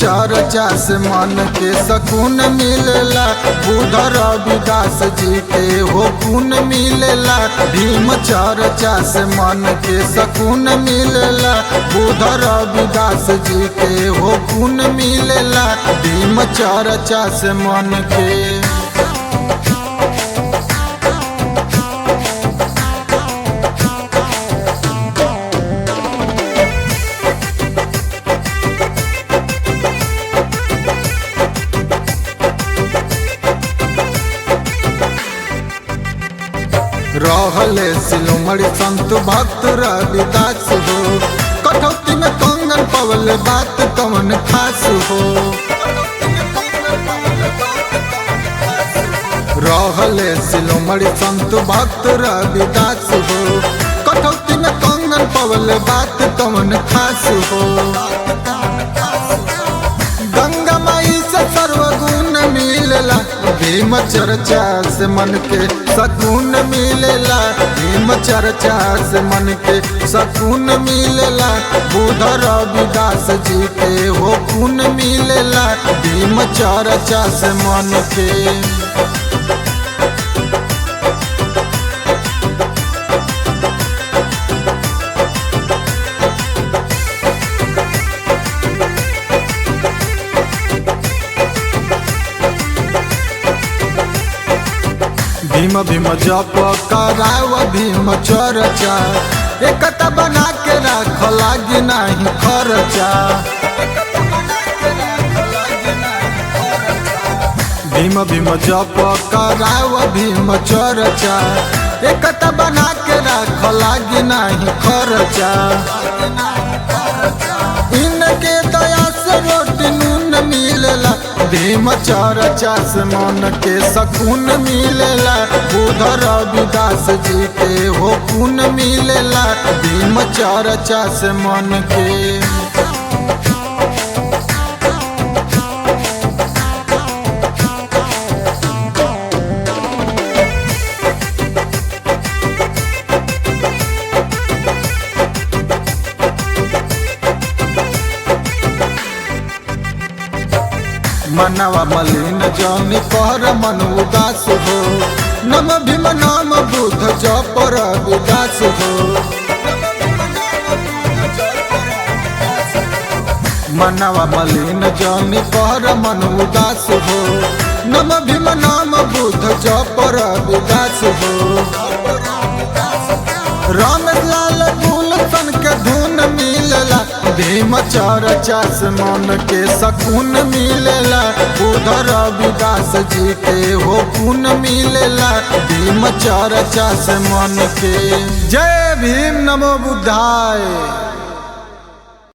चर्चा से मन के सकून मिलेला। बुध रविदास जी के हो गुण मिलेला। भीम चर्चा से मन के सकून मिलेला। बुध रविदास जी के हो गुण मिलेला। भीम चर्चा से मन के रहले शिरोमणि संत भक्त रविदास हो। कठौती में कंगन पवल बात कवन खास हो। रहले शिरोमणि संत भक्त रविदास हो। कठौती में कंगन पवल बात कवन खास हो। गंगा माई से सर्वगुण मिलेला। भीम चर्चा से मन के सकून मिलेला। भीम चर्चा से मन के सकून मिलेला। बुध रविदास जी के हो गुण मिलेला। भीम चर्चा से मन के भीम भीम जप कराव भीम चर्चा। एकता बना के राख लागी नहीं खर्चा। भीम भीम जप कराव भीम चर्चा। एकता बना के राख लागी नहीं खर्चा। इनके दया से रोटी नून मिलेला। भीम चर्चा से मन के सकून मिलेला। बुध रविदास जी के हो गुण मिलेला। भीम चर्चा से मन के मनवा मलिन जौनी कहर मन उदास हो। नम भीम नाम बुध जप रविदास हो। मनवा मलिन जौनी कहर मन उदास हो। नम भीम नाम बुध जप रविदास हो। रमेश लाल गुलशन के धुन मिलेला। भीम चर्चा से मन के सकून मिलेला। बुध रविदास जी के हो गुण मिलेला। भीम चर्चा से मन के जय भीम नमो बुद्धाय।